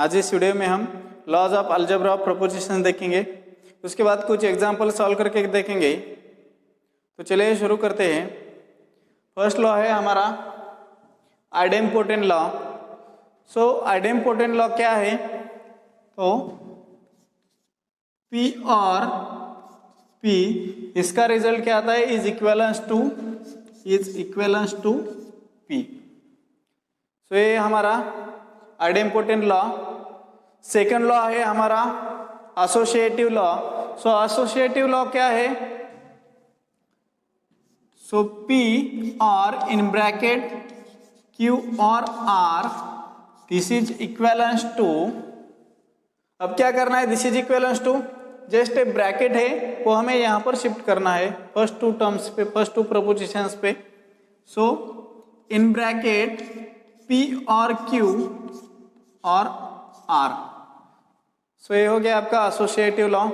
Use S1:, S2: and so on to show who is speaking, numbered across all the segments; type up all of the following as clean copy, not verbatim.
S1: आज इस वीडियो में हम laws of algebra of proposition देखेंगे, उसके बाद कुछ एग्जाम्पल सॉल्व करके देखेंगे। तो चलिए शुरू करते हैं। फर्स्ट लॉ है हमारा आइडेम्पोटेंट लॉ। सो आइडेम्पोटेंट लॉ क्या है? तो P और P इसका रिजल्ट क्या आता है? Is equivalence to P। सो ये हमारा आइडेम्पोटेंट लॉ। सेकंड लॉ है हमारा associative law. So associative law क्या है? सो P और इन ब्रैकेट Q और R this is equivalence to. अब क्या करना है? This is equivalence to, just एक ब्रैकेट है वो हमें यहाँ पर शिफ्ट करना है फर्स्ट टू टर्म्स पे, फर्स्ट टू प्रोपोजिशंस पे। सो इन ब्रैकेट P और Q और R। सो ये हो गया आपका एसोसिएटिव लॉ।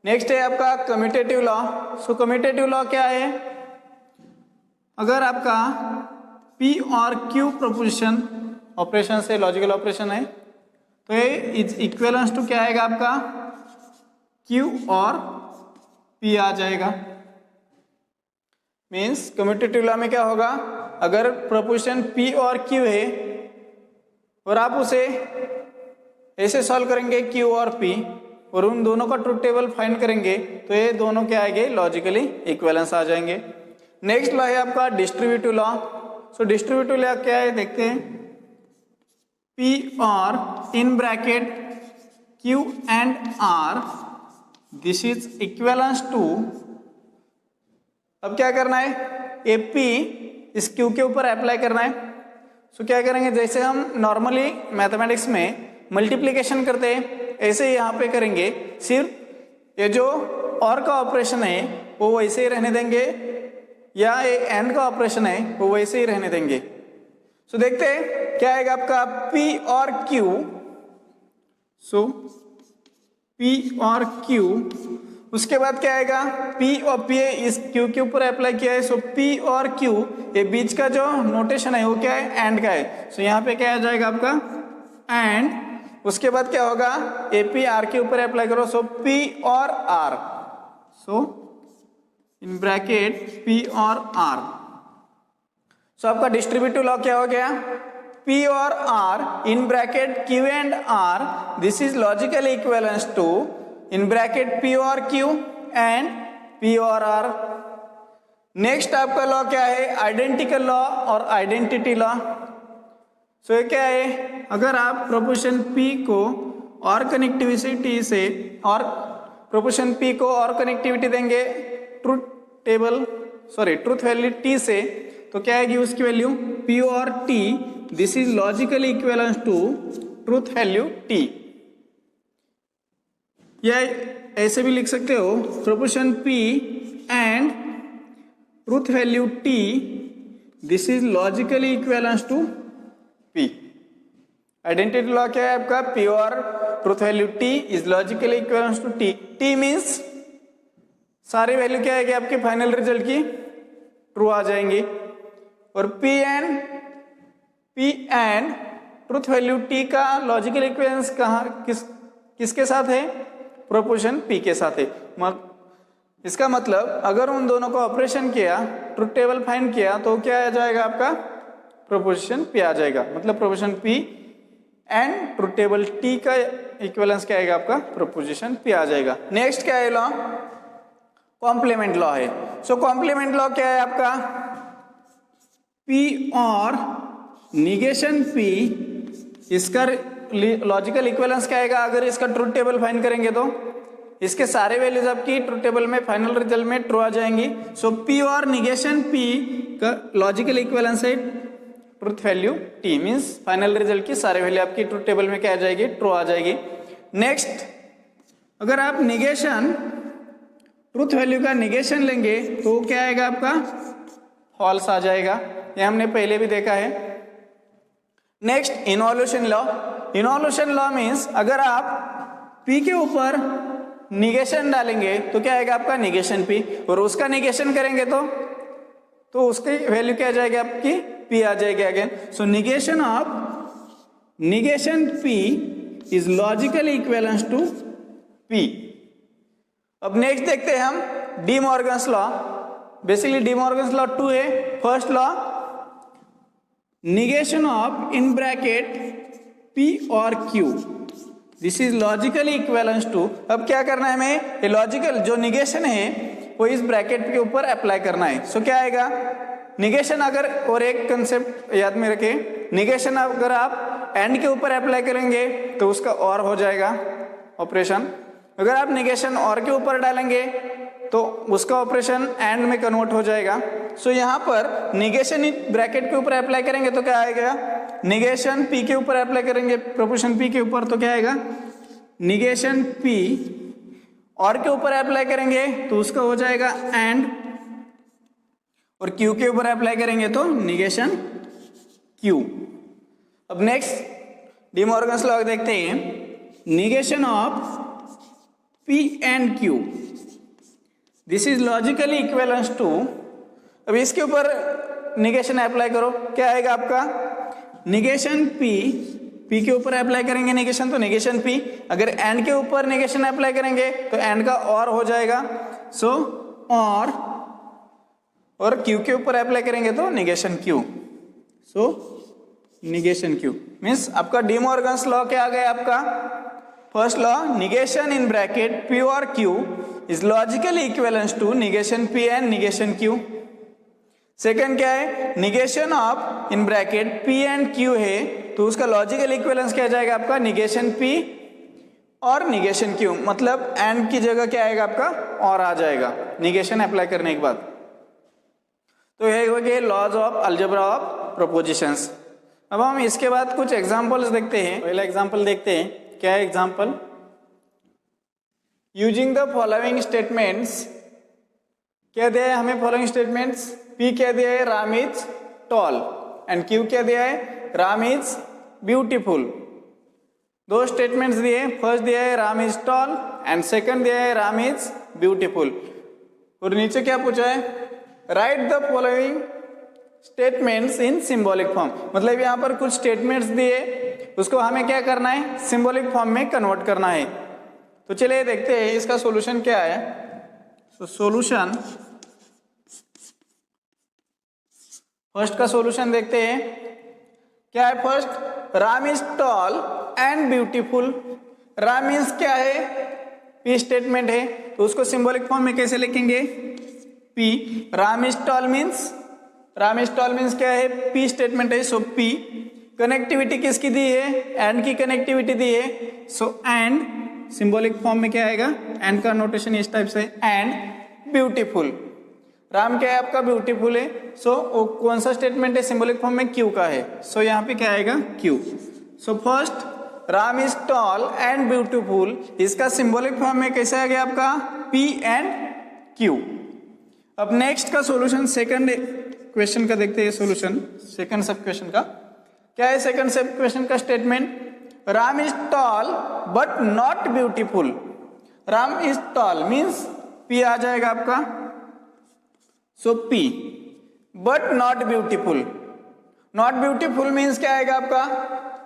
S1: नेक्स्ट है आपका कम्यूटेटिव लॉ। सो कम्यूटेटिव लॉ क्या है? अगर आपका P और Q प्रोपोजिशन ऑपरेशन से लॉजिकल ऑपरेशन है तो ये इज इक्वेलेंस टू क्या आएगा आपका? Q और P आ जाएगा। मीन्स कम्यूटेटिव लॉ में क्या होगा? अगर प्रोपोजिशन P और Q है और आप उसे ऐसे सॉल्व करेंगे Q और P और उन दोनों का ट्रुथ टेबल फाइंड करेंगे तो ये दोनों क्या आएंगे? लॉजिकली इक्वेलेंस आ जाएंगे। नेक्स्ट लॉ है आपका distributive law. So distributive law क्या है देखते हैं। P और in bracket Q and R this is equivalence to. अब क्या करना है? ए P इस Q के ऊपर अप्लाई करना है। सो क्या करेंगे? जैसे हम नॉर्मली मैथमेटिक्स में मल्टीप्लिकेशन करते हैं ऐसे यहाँ पे करेंगे, सिर्फ ये जो और का ऑपरेशन है वो वैसे ही रहने देंगे या ये एंड का ऑपरेशन है वो वैसे ही रहने देंगे। सो देखते हैं क्या आएगा आपका P और Q। सो P और Q, उसके बाद क्या आएगा? P और P इस Q के ऊपर अप्लाई किया है। सो P और Q ये बीच का जो नोटेशन है वो क्या है? एंड का है। सो यहाँ पे क्या आ जाएगा आपका? एंड। उसके बाद क्या होगा? AP R के ऊपर अप्लाई करो। सो P और R। So in bracket P और R। सो आपका डिस्ट्रीब्यूटिव लॉ क्या हो गया? P और R in bracket Q and R this is logically equivalence to in bracket P और Q एंड P और R। नेक्स्ट आपका लॉ क्या है? आइडेंटिकल लॉ और आइडेंटिटी लॉ। सो ये क्या है? अगर आप प्रोपोजिशन P को और कनेक्टिविटी से और प्रोपोजिशन P को और कनेक्टिविटी देंगे ट्रूथ वैल्यू T से तो क्या आएगी उसकी वैल्यू? P और T this is logically equivalence to truth value T। या ऐसे भी लिख सकते हो proposition P and truth value T this is logically equivalence to P। Identity law क्या है आपका? P और truth value T is logically equivalence to T। T means सारी वैल्यू क्या आएगी आपकी फाइनल रिजल्ट की? ट्रू आ जाएंगी। और P and truth value T का लॉजिकल इक्वेलेंस किसके साथ है? प्रोपोजिशन P के साथ है। इसका मतलब अगर उन दोनों को ऑपरेशन किया, ट्रुथ टेबल फाइंड किया तो क्या आ जाएगा आपका? प्रोपोजिशन P आ जाएगा। मतलब proposition P and truth table T का इक्विवेलेंस क्या आएगा आपका? प्रोपोजिशन P आ जाएगा। नेक्स्ट क्या है लॉ? कॉम्प्लीमेंट लॉ है। सो कॉम्प्लीमेंट लॉ क्या है आपका? P और निगेशन P इसका लॉजिकल इक्विवेलेंस क्या आएगा? अगर इसका ट्रुथ टेबल फाइंड करेंगे तो इसके सारे वैल्यूज आपकी ट्रुथ टेबल में फाइनल रिजल्ट में ट्रू आ जाएंगी। सो P और निगेशन P का लॉजिकल इक्विवेलेंस है truth value T। Means final result की सारे वैल्यू आपकी ट्रुथ टेबल में क्या आ जाएगी? ट्रू आ जाएगी। नेक्स्ट, अगर आप निगेशन ट्रुथ वैल्यू का निगेशन लेंगे तो क्या आएगा आपका? फॉल्स आ जाएगा। ये हमने पहले भी देखा है। Next, involution law. Involution law means अगर आप P के ऊपर निगेशन डालेंगे तो क्या आएगा आपका? Negation P। और उसका निगेशन करेंगे तो उसकी वैल्यू क्या आ जाएगी आपकी? P आ जाएगी again. So negation of negation P is logically equivalent to P. अब नेक्स्ट देखते हैं हम De Morgan's law. Basically De Morgan's law 2 है। First law, negation of in bracket P और Q, this is logically equivalence to. अब क्या करना है हमें, ये लॉजिकल जो निगेशन है वो इस ब्रैकेट के ऊपर अप्लाई करना है। सो क्या आएगा, निगेशन अगर, और एक कंसेप्ट याद में रखे, निगेशन अगर आप एंड के ऊपर अप्लाई करेंगे तो उसका और हो जाएगा ऑपरेशन। अगर आप निगेशन और के ऊपर डालेंगे तो उसका ऑपरेशन एंड में कन्वर्ट हो जाएगा। सो यहाँ पर निगेशन ब्रैकेट के ऊपर अप्लाई करेंगे तो क्या आएगा, निगेशन पी के ऊपर अप्लाई करेंगे प्रोपोर्शन पी के ऊपर तो क्या आएगा, निगेशन पी और के ऊपर अप्लाई करेंगे तो उसका हो जाएगा एंड, और क्यू के ऊपर अप्लाई करेंगे तो निगेशन क्यू। अब नेक्स्ट डी मॉर्गन्स लॉ देखते हैं, negation of P and Q, this is logically equivalence to. अब इसके ऊपर निगेशन अप्लाई करो, क्या आएगा आपका, निगेशन पी के ऊपर अप्लाई करेंगे निगेशन तो निगेशन पी, अगर एंड के ऊपर निगेशन अप्लाई करेंगे तो एंड का और हो जाएगा। सो और क्यू के ऊपर अप्लाई करेंगे तो negation Q. So negation Q means आपका डी मॉर्गन्स लॉ क्या आ गया आपका, first law, negation in bracket P और Q is logically equivalence to negation P and negation Q. Second क्या है, negation of in bracket P and Q है तो उसका लॉजिकल इक्विवेलेंस क्या जाएगा आपका, निगेशन पी और निगेशन क्यू, मतलब एंड की जगह क्या आएगा आपका और आ जाएगा निगेशन अप्लाई करने के बाद। तो ये हो गए laws of algebra of propositions. अब हम इसके बाद कुछ एग्जांपल्स देखते हैं। पहला एग्जांपल देखते हैं, क्या है example, using the following statements, क्या दिया है हमें फॉलोइंग स्टेटमेंट्स, पी क्या दिया है, Ram is toll, and Q क्या दिया है, राम इज ब्यूटीफुल। दो स्टेटमेंट्स दिए, फर्स्ट दिया है Ram is tall and second दिया है राम इज ब्यूटीफुल। और नीचे क्या पूछा है, right the following statements in symbolic form, मतलब यहाँ पर कुछ स्टेटमेंट्स दिए उसको हमें क्या करना है, सिंबॉलिक फॉर्म में कन्वर्ट करना है। तो चलिए देखते हैं इसका सॉल्यूशन क्या है। तो सॉल्यूशन, फर्स्ट का सॉल्यूशन देखते हैं, क्या है first, Ram is tall and beautiful. Ram means क्या है, पी स्टेटमेंट है तो उसको सिंबॉलिक फॉर्म में कैसे लिखेंगे, P. Ram is tall means क्या है, पी स्टेटमेंट है सो पी। कनेक्टिविटी किसकी दी है, एंड की कनेक्टिविटी दी है सो एंड, सिंबॉलिक फॉर्म में क्या आएगा, एंड का नोटेशन इस टाइप से, एंड ब्यूटीफुल। राम क्या है आपका, ब्यूटीफुल है। सो कौन सा स्टेटमेंट है, सिंबॉलिक फॉर्म में क्यू का है, सो यहाँ पे क्या आएगा, Q. So first Ram is tall and beautiful, इसका सिंबॉलिक फॉर्म में कैसे आ गया आपका, पी एंड क्यू। अब नेक्स्ट का सॉल्यूशन, सेकंड क्वेश्चन का देखते हैं सॉल्यूशन, सेकंड सब क्वेश्चन का। क्या है सेकंड सब क्वेश्चन का statement, Ram is tall but not beautiful. Ram is tall means P आ जाएगा आपका, so P, but not beautiful. Not beautiful means क्या आएगा आपका,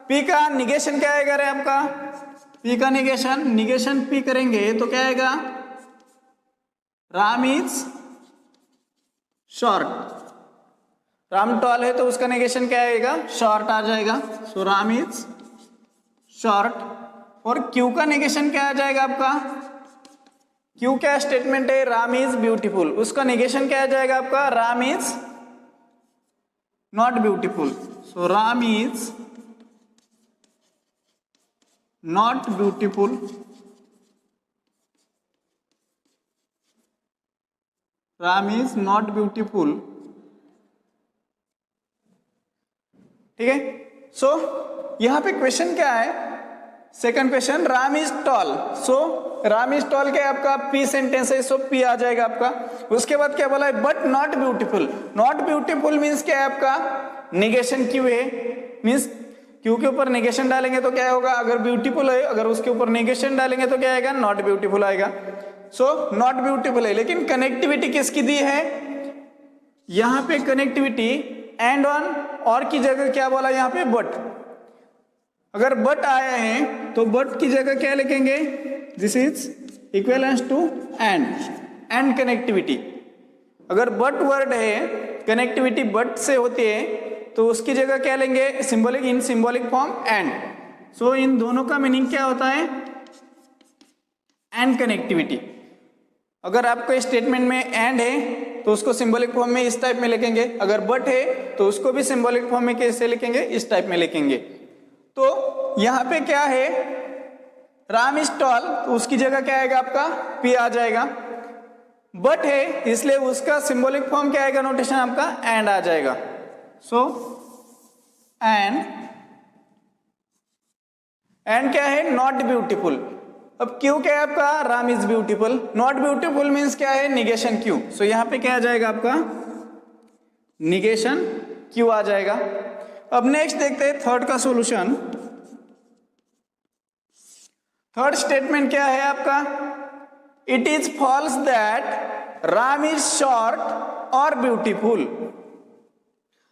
S1: पी का निगेशन क्या आएगा रे आपका, पी का निगेशन पी करेंगे तो क्या आएगा, Ram is short. Ram tall है तो उसका निगेशन क्या आएगा, शॉर्ट आ जाएगा, सो राम इज शॉर्ट। और क्यू का निगेशन क्या आ जाएगा आपका, क्यू क्या स्टेटमेंट है, राम इज ब्यूटीफुल, उसका निगेशन क्या आ जाएगा आपका, Ram is not beautiful, so Ram is not beautiful. Ram is not beautiful, ठीक है। सो यहां पे क्वेश्चन क्या है, second question, Ram is tall, so Ram is toll क्या है आपका, पी सेंटेंस है सो पी आ जाएगा आपका। उसके बाद क्या बोला है, but not beautiful. Not beautiful means क्या है आपका, निगेशन क्यू है, मीन्स क्यू के ऊपर निगेशन डालेंगे तो क्या होगा, अगर ब्यूटीफुल है अगर उसके ऊपर निगेशन डालेंगे तो क्या आएगा, नॉट ब्यूटीफुल आएगा। सो नॉट ब्यूटीफुल है, लेकिन कनेक्टिविटी किसकी दी है, यहां पे कनेक्टिविटी एंड ऑन और की जगह क्या बोला यहाँ पे, बट। अगर बट आया है तो बट की जगह क्या लिखेंगे, this is equivalence to and connectivity. अगर बट वर्ड है, कनेक्टिविटी बट से होती है, तो उसकी जगह क्या लेंगे, symbolic, in symbolic form and. So इन दोनों का मीनिंग क्या होता है, एंड कनेक्टिविटी। अगर आपको स्टेटमेंट में एंड है तो उसको सिंबॉलिक फॉर्म में इस टाइप में लिखेंगे, अगर बट है तो उसको भी सिंबॉलिक फॉर्म में कैसे लिखेंगे, इस टाइप में लिखेंगे। तो यहाँ पे क्या है, राम इज टॉल, तो उसकी जगह क्या आएगा आपका, पी आ जाएगा। बट है इसलिए उसका सिंबॉलिक फॉर्म क्या आएगा, नोटेशन आपका एंड आ जाएगा। सो एंड क्या है, नॉट ब्यूटीफुल। अब क्यों क्या है आपका, Ram is beautiful. Not beautiful means क्या है, निगेशन क्यों। सो यहां पे क्या आ जाएगा आपका, निगेशन क्यों आ जाएगा। अब नेक्स्ट देखते हैं थर्ड का सॉल्यूशन। थर्ड स्टेटमेंट क्या है आपका, it is false that Ram is short और ब्यूटीफुल।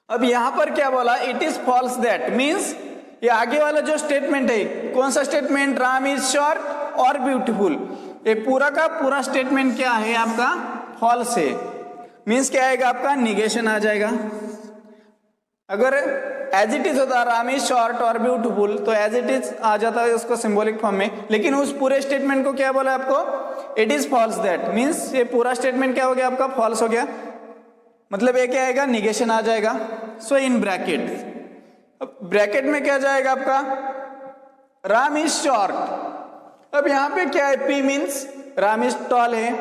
S1: अब यहां पर क्या बोला, it is false that means ये आगे वाला जो स्टेटमेंट है, कौन सा स्टेटमेंट, राम इज शॉर्ट और ब्यूटीफुल, ये पूरा का पूरा स्टेटमेंट क्या है आपका, फॉल्स है। मीन्स क्या आएगा आपका, निगेशन आ जाएगा। अगर एज इट इज होता राम इज शॉर्ट और ब्यूटीफुल, तो एज इट इज आ जाता है उसको सिंबॉलिक फॉर्म में, लेकिन उस पूरे स्टेटमेंट को क्या बोला आपको, it is false that means ये पूरा स्टेटमेंट क्या हो गया आपका, फॉल्स हो गया। मतलब ये क्या आएगा, निगेशन आ जाएगा। सो इन ब्रैकेट, अब ब्रैकेट में क्या जाएगा आपका, राम इज शॉर्ट। अब यहां पे क्या है, P means Ram is toll है,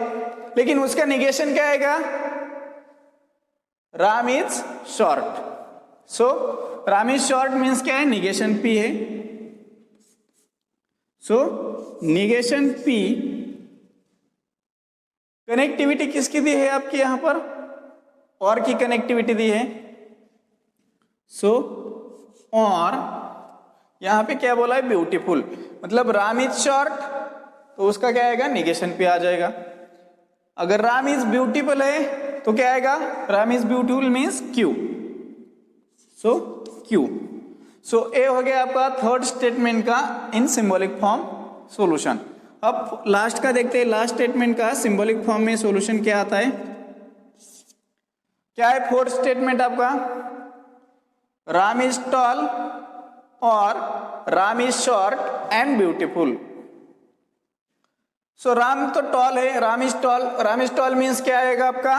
S1: लेकिन उसका निगेशन क्या आएगा, Ram is short. So Ram is short means क्या है, निगेशन पी है। सो निगेशन पी। कनेक्टिविटी किसकी दी है आपकी यहां पर, और की कनेक्टिविटी दी है। सो और यहां पे क्या बोला है, ब्यूटीफुल। मतलब राम इज शॉर्ट तो उसका क्या आएगा, निगेशन पे आ जाएगा। अगर राम इज ब्यूटीफुल है तो क्या आएगा, Ram is beautiful means Q. So Q. So ए हो गया आपका थर्ड स्टेटमेंट का इन सिंबॉलिक फॉर्म सॉल्यूशन। अब लास्ट का देखते हैं, लास्ट स्टेटमेंट का सिंबॉलिक फॉर्म में सॉल्यूशन क्या आता है। क्या है फोर्थ स्टेटमेंट आपका, राम इज टॉल और Ram is short and beautiful. So Ram तो टॉल है, Ram is tall, Ram is tall means क्या आएगा आपका,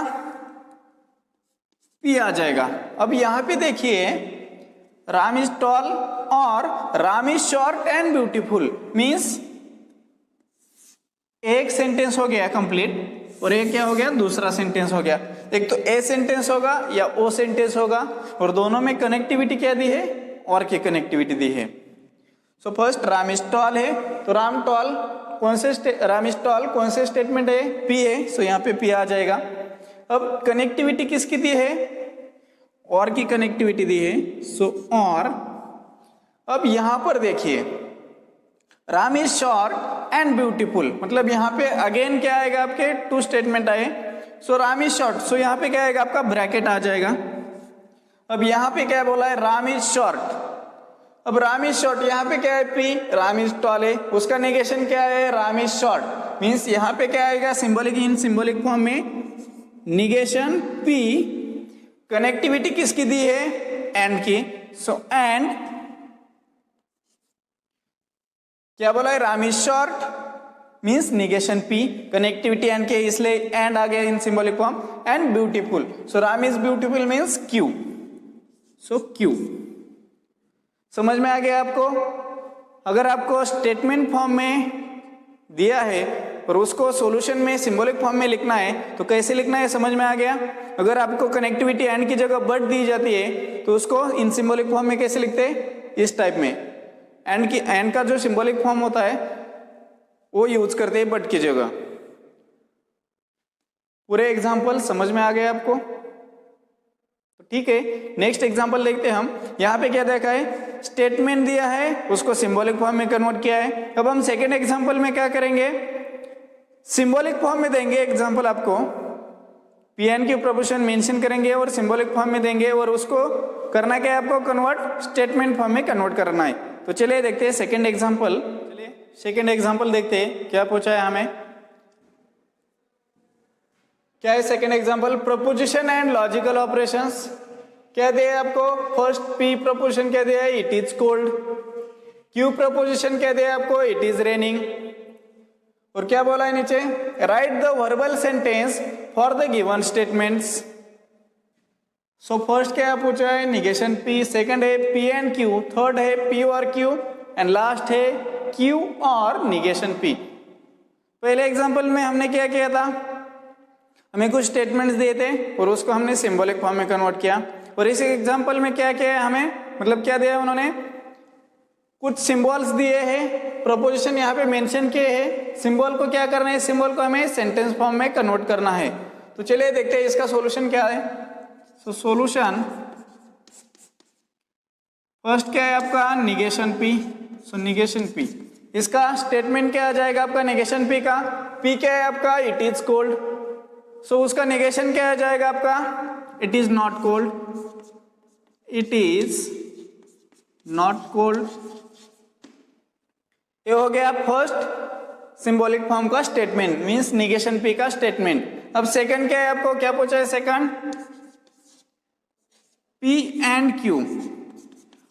S1: पी आ जाएगा। अब यहां पे देखिए राम इज टॉल और Ram is short and beautiful means एक सेंटेंस हो गया कंप्लीट, और एक क्या हो गया, दूसरा सेंटेंस हो गया। एक तो ए सेंटेंस होगा या ओ सेंटेंस होगा, और दोनों में कनेक्टिविटी क्या दी है, और की कनेक्टिविटी दी है। So first Ram is toll है, तो राम टॉल कौन से राम इज टॉल कौन से स्टेटमेंट है, पी है। सो यहाँ पे पी आ जाएगा। अब कनेक्टिविटी किसकी दी है, और की कनेक्टिविटी दी है। सो और अब यहां पर देखिए Ram is short and beautiful, मतलब यहाँ पे अगेन क्या आएगा आपके, टू स्टेटमेंट आए। सो राम इज शॉर्ट, सो यहाँ पे क्या आएगा आपका, ब्रैकेट आ जाएगा। अब यहाँ पे क्या बोला है, राम इज शॉर्ट। अब राम इज शॉर्ट यहाँ पे क्या है, पी, राम इज टॉल है, उसका नेगेशन क्या है, राम इज शॉर्ट मीन्स यहाँ पे क्या आएगा, सिंबॉलिक इन सिंबॉलिक फॉर्म में निगेशन पी। कनेक्टिविटी किसकी दी है, एंड की। सो एंड क्या बोला है, Ram is short means negation P, connectivity and के, इसलिए एंड आ गया in symbolic form, and beautiful. So Ram is beautiful means Q. So Q. समझ में आ गया आपको। अगर आपको स्टेटमेंट फॉर्म में दिया है और उसको सॉल्यूशन में सिंबॉलिक फॉर्म में लिखना है तो कैसे लिखना है, समझ में आ गया। अगर आपको कनेक्टिविटी एंड की जगह बट दी जाती है तो उसको इन सिंबॉलिक फॉर्म में कैसे लिखते हैं, इस टाइप में। एंड का जो सिंबॉलिक फॉर्म होता है वो यूज करते हैं बट की जगह। पूरे एग्जाम्पल समझ में आ गए आपको, तो ठीक है। नेक्स्ट एग्जाम्पल देखते हैं हम। यहाँ पे क्या देखा है, स्टेटमेंट दिया है, उसको सिंबॉलिक फॉर्म में कन्वर्ट किया है। अब हम सेकेंड एग्जाम्पल में क्या करेंगे, सिंबॉलिक फॉर्म में देंगे एग्जाम्पल आपको, पीएन की प्रपोजिशन मेंशन करेंगे और सिंबॉलिक फॉर्म में देंगे, और उसको करना क्या है आपको, कन्वर्ट स्टेटमेंट फॉर्म में कन्वर्ट करना है। तो चलिए देखते हैं सेकेंड एग्जाम्पल। चलिए सेकेंड एग्जाम्पल देखते हैं क्या पूछा है हमें। क्या है second example? Proposition and logical operations. क्या दिया है आपको? फर्स्ट पी प्रोपोजिशन क्या दिया है? It is cold. Q proposition क्या दिया है आपको? It is raining. और क्या बोला है नीचे? Right the verbal sentence for the given statements. So first क्या पूछा है? निगेशन पी, सेकंड है पी एंड क्यू, थर्ड है पी और क्यू, एंड लास्ट है क्यू और निगेशन पी। पहले एग्जांपल में हमने क्या किया था? हमें कुछ स्टेटमेंट्स दिए थे और उसको हमने सिंबॉलिक फॉर्म में कन्वर्ट किया। और इस एग्जांपल में क्या किया है हमें, मतलब क्या दिया है उन्होंने? कुछ सिंबल्स दिए हैं, प्रोपोजिशन यहाँ पे मेंशन किए हैं, सिंबल को क्या करना है? सिंबल को हमें सेंटेंस फॉर्म में कन्वर्ट करना है। तो चलिए देखते हैं इसका सॉल्यूशन क्या है। सो सॉल्यूशन फर्स्ट क्या है आपका? Negation P. So negation P, इसका स्टेटमेंट क्या आ जाएगा आपका निगेशन पी का? पी क्या है आपका? It is cold. सो उसका निगेशन क्या आ जाएगा आपका? It is not cold. It is not cold. ये हो गया फर्स्ट सिंबॉलिक फॉर्म का स्टेटमेंट, मींस निगेशन पी का स्टेटमेंट। अब सेकंड क्या है आपको? क्या पूछा है सेकंड? P and Q.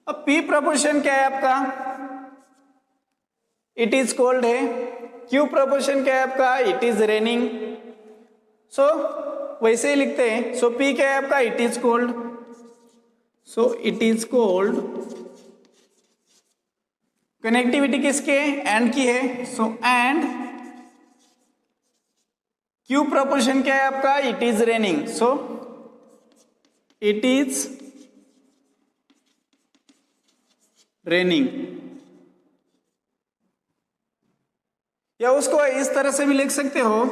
S1: अब पी प्रोपोजिशन क्या है आपका? इट इज कोल्ड है। क्यू प्रोपोजिशन क्या है आपका? It is raining. सो वैसे ही लिखते हैं। सो पी क्या है आपका? It is cold. So it is cold. Connectivity किसके? एंड की है। सो एंड क्यू प्रोपोजिशन क्या है आपका? It is raining. So it is raining. या उसको इस तरह से भी लिख सकते हो,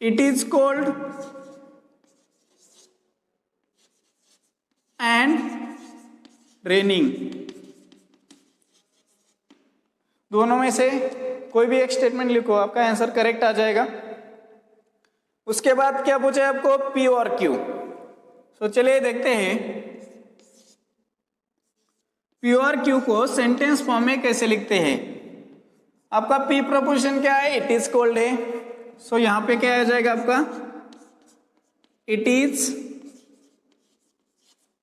S1: it is cold and raining. दोनों में से कोई भी एक स्टेटमेंट लिखो, आपका आंसर करेक्ट आ जाएगा। उसके बाद क्या पूछा है आपको? पी और क्यू। तो चलिए देखते हैं पी और क्यू को सेंटेंस फॉर्म में कैसे लिखते हैं। आपका पी प्रोपोजिशन क्या है? इट इज कोल्ड है। सो यहां पे क्या आ जाएगा आपका? It is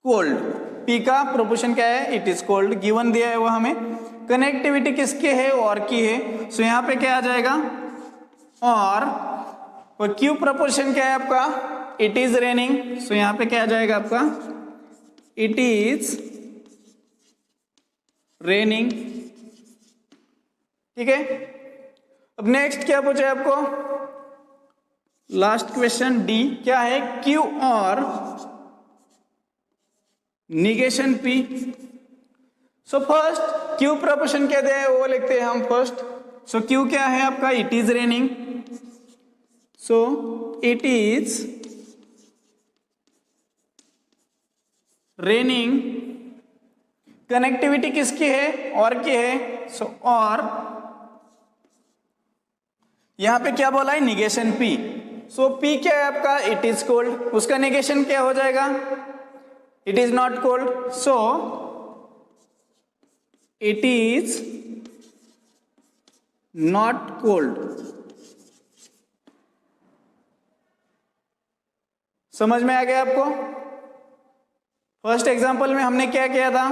S1: cold. पी का प्रोपोजिशन क्या है? It is cold. गिवन दिया है वो हमें। कनेक्टिविटी किसके है? और की है। सो यहां पे क्या आ जाएगा? और क्यू प्रोपोजिशन क्या है आपका? It is raining. सो यहां पे क्या आ जाएगा आपका? It is raining. ठीक है। अब नेक्स्ट क्या पूछा है आपको? लास्ट क्वेश्चन डी क्या है? क्यू और negation P. So first Q proposition क्या दिया है वो लिखते हैं हम फर्स्ट। सो क्यू क्या है आपका? It is raining. So it is raining. Connectivity किसकी है? और की है। सो और यहां पे क्या बोला है? Negation P. सो पी क्या है आपका? It is cold. उसका निगेशन क्या हो जाएगा? It is not cold. So it is not cold. समझ में आ गया आपको? फर्स्ट एग्जांपल में हमने क्या किया था?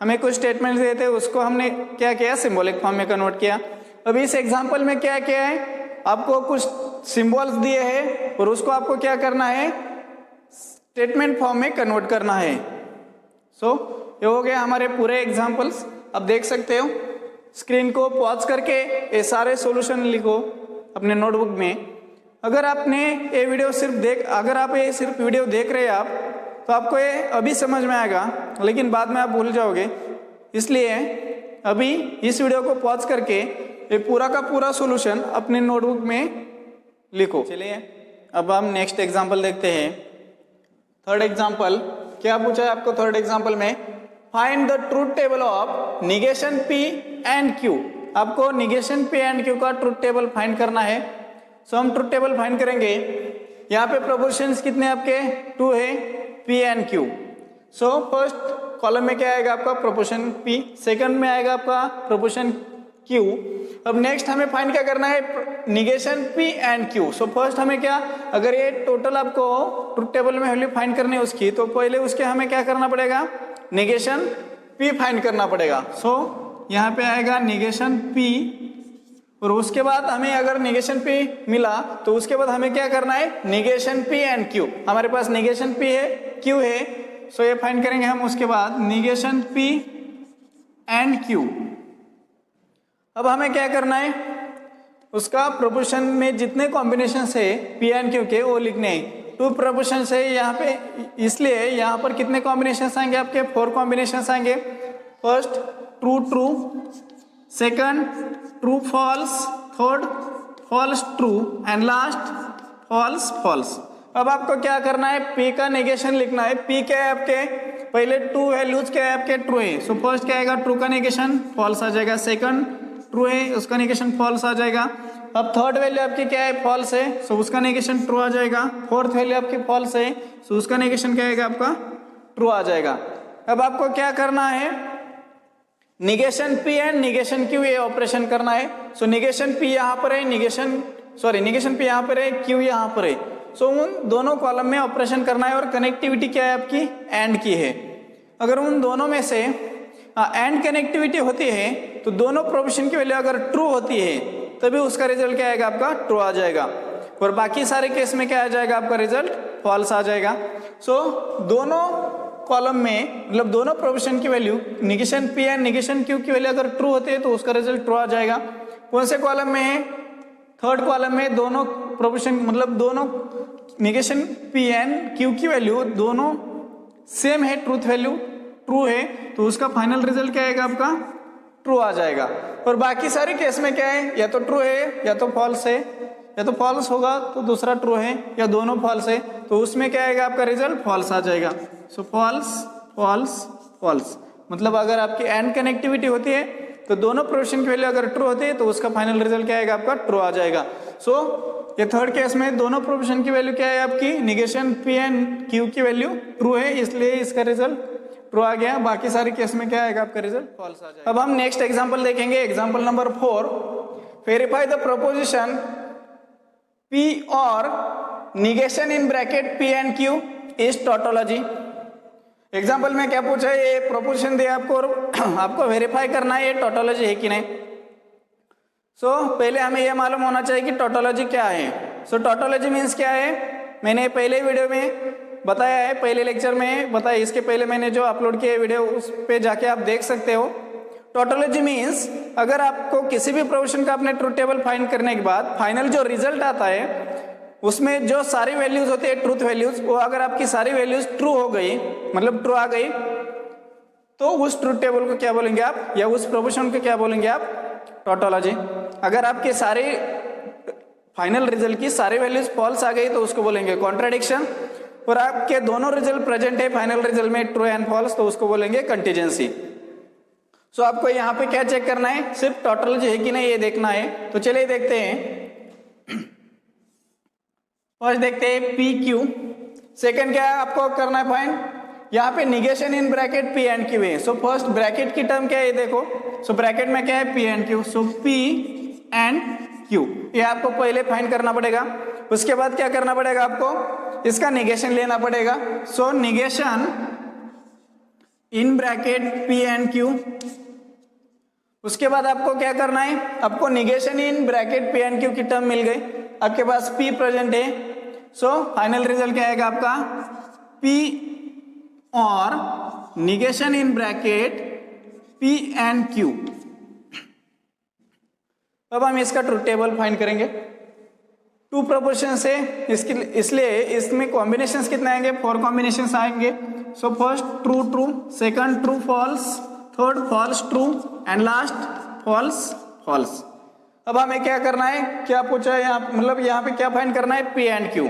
S1: हमें कुछ स्टेटमेंट दिए थे, उसको हमने क्या किया? सिंबॉलिक फॉर्म में कन्वर्ट किया। अब इस एग्जांपल में क्या किया है? आपको कुछ सिंबल्स दिए हैं और उसको आपको क्या करना है? स्टेटमेंट फॉर्म में कन्वर्ट करना है। सो ये हो गया हमारे पूरे एग्जांपल्स। अब देख सकते हो, स्क्रीन को पॉज करके ये सारे सॉल्यूशन लिखो अपने नोटबुक में। अगर आपने ये वीडियो अगर आप ये सिर्फ वीडियो देख रहे हैं आप, तो आपको ये अभी समझ में आएगा, लेकिन बाद में आप भूल जाओगे। इसलिए अभी इस वीडियो को पॉज करके ये पूरा का पूरा सॉल्यूशन अपने नोटबुक में लिखो। चलिए अब हम नेक्स्ट एग्जांपल देखते हैं। थर्ड एग्जांपल क्या पूछा है आपको? थर्ड एग्जांपल में find the truth table of negation P and Q. आपको निगेशन पी एंड क्यू का ट्रूथ टेबल फाइंड करना है। सो हम ट्रूथ टेबल फाइंड करेंगे। यहाँ पे प्रोपोजिशंस कितने आपके? 2 है, P and Q. So first column में क्या आएगा आपका प्रोपोर्शन P, सेकंड में आएगा आपका प्रोपोर्शन Q। अब नेक्स्ट हमें फाइंड क्या करना है, negation P and Q। So first हमें क्या, अगर ये टोटल आपको ट्रुथ टेबल में वैल्यू फाइंड करनी है उसकी, तो पहले उसके हमें क्या करना पड़ेगा, निगेशन P फाइंड करना पड़ेगा। सो यहाँ पे आएगा निगेशन P, और उसके बाद हमें अगर निगेशन P मिला तो उसके बाद हमें क्या करना है, निगेशन P एंड Q। हमारे पास निगेशन P है, Q है, सो ये फाइंड करेंगे हम। उसके बाद निगेशन P एंड Q। अब हमें क्या करना है, उसका प्रोपोर्शन में जितने कॉम्बिनेशन है P एंड Q के वो लिखने हैं। 2 प्रोपोर्शन है यहाँ पे, इसलिए यहाँ पर कितने कॉम्बिनेशन आएंगे आपके, 4 कॉम्बिनेशन आएंगे। First true true, second true false, third false true and last false false. अब आपको क्या करना है, P का नेगेशन लिखना है। P क्या है आपके, पहले 2 वैल्यूज क्या है आपके, ट्रू है। सो फर्स्ट क्या आएगा, ट्रू का नेगेशन फॉल्स आ जाएगा, सेकंड ट्रू है उसका नेगेशन फॉल्स आ जाएगा। अब थर्ड वैल्यू आपकी क्या है, फॉल्स है, सो उसका नेगेशन ट्रू आ जाएगा। फोर्थ वैल्यू आपकी फॉल्स है, सो उसका नेगेशन क्या आएगा आपका, ट्रू आ जाएगा। अब आपको क्या करना है, negation P and negation Q ये ऑपरेशन करना है। सो निगेशन P यहाँ पर है, निगेशन P यहाँ पर है, Q यहाँ पर है। सो उन दोनों कॉलम में ऑपरेशन करना है, और कनेक्टिविटी क्या है आपकी, एंड की है। अगर उन दोनों में से एंड कनेक्टिविटी होती है तो दोनों प्रोपोर्शन की वैल्यू अगर ट्रू होती है तभी उसका रिजल्ट क्या आएगा आपका, ट्रू आ जाएगा, और बाकी सारे केस में क्या आ जाएगा आपका रिजल्ट, फॉल्स आ जाएगा। सो दोनों कॉलम में, मतलब दोनों प्रोपोर्शन की value negation P and negation Q की वैल्यू अगर ट्रू होती है तो उसका रिजल्ट ट्रू आ जाएगा। कौन से कॉलम में है, थर्ड कॉलम में दोनों प्रोपोर्शन, मतलब दोनों निगेशन P एंड Q की वैल्यू दोनों सेम है, ट्रूथ वैल्यू ट्रू है, तो उसका फाइनल रिजल्ट क्या आएगा आपका, ट्रू आ जाएगा। और बाकी सारे केस में क्या है, या तो ट्रू है या तो फॉल्स है, या तो फॉल्स होगा तो दूसरा ट्रू है, या दोनों फॉल्स है तो उसमें क्या आएगा आपका रिजल्ट, फॉल्स आ जाएगा। सो फॉल्स फॉल्स फॉल्स, मतलब अगर आपकी एंड कनेक्टिविटी होती है तो दोनों प्रोपोर्शन की वैल्यू अगर ट्रू होती है तो उसका फाइनल रिजल्ट क्या आएगा आपका, ट्रू आ जाएगा। सो ये थर्ड केस में दोनों प्रोपोर्शन की वैल्यू क्या है आपकी, निगेशन P एंड Q की वैल्यू ट्रू है, इसलिए इसका रिजल्ट ट्रू आ गया। बाकी सारे केस में क्या आएगा आपका रिजल्ट, फॉल्स आ जाएगा। अब हम नेक्स्ट एग्जांपल देखेंगे, example number 4। Verify the proposition P और negation in bracket P and Q is tautology. Example में क्या पूछा है, ये प्रोपोजिशन दिया आपको और आपको वेरीफाई करना है ये टोटोलॉजी है कि नहीं। सो पहले हमें यह मालूम होना चाहिए कि टोटोलॉजी क्या है। सो टोटोलॉजी मीन्स क्या है, मैंने पहले वीडियो में बताया है, पहले लेक्चर में बताया, इसके पहले मैंने जो अपलोड किया वीडियो उस पे जाके आप देख सकते हो। टोटोलॉजी मीन्स अगर आपको किसी भी प्रोपोर्शन का अपने ट्रूथ टेबल फाइंड करने के बाद फाइनल जो रिजल्ट आता है उसमें जो सारी वैल्यूज होती है ट्रूथ वैल्यूज, वो अगर आपकी सारी वैल्यूज ट्रू हो गई, मतलब ट्रू आ गई, तो उस ट्रूथ टेबल को क्या बोलेंगे आप, या उस प्रोपोर्शन को क्या बोलेंगे आप, टोटोलॉजी। अगर आपके सारे फाइनल रिजल्ट की सारी वैल्यूज फॉल्स आ गई तो उसको बोलेंगे कॉन्ट्राडिक्शन, और आपके दोनों रिजल्ट प्रेजेंट है फाइनल रिजल्ट में ट्रू एंड फॉल्स तो उसको बोलेंगे कंटीजेंसी। सो आपको यहाँ पे क्या चेक करना है, सिर्फ टोटोलॉजी है कि नहीं ये देखना है। तो चलिए देखते हैं। फर्स्ट देखते हैं PQ, सेकंड क्या है आपको करना है फाइंड, यहाँ पे negation in bracket P and Q है। सो फर्स्ट ब्रैकेट की टर्म क्या है ये देखो, सो ब्रैकेट में क्या है P and Q, so P and Q ये आपको पहले फाइंड करना पड़ेगा। उसके बाद क्या करना पड़ेगा आपको, इसका निगेशन लेना पड़ेगा। So negation in bracket P and Q। उसके बाद आपको क्या करना है, आपको negation in bracket P and Q की टर्म मिल गई, आपके पास P प्रेजेंट है। सो फाइनल रिजल्ट क्या आएगा आपका, P और negation in bracket P and Q। अब हम इसका ट्रूथ टेबल फाइंड करेंगे। 2 प्रोपोर्शन से इसके, इसलिए इसमें कॉम्बिनेशंस कितने आएंगे, 4 कॉम्बिनेशंस आएंगे। So first true true, second true false, third false true and last false false. अब हमें क्या करना है, क्या पूछा है यहाँ, मतलब यहाँ पे क्या फाइंड करना है, P एंड Q।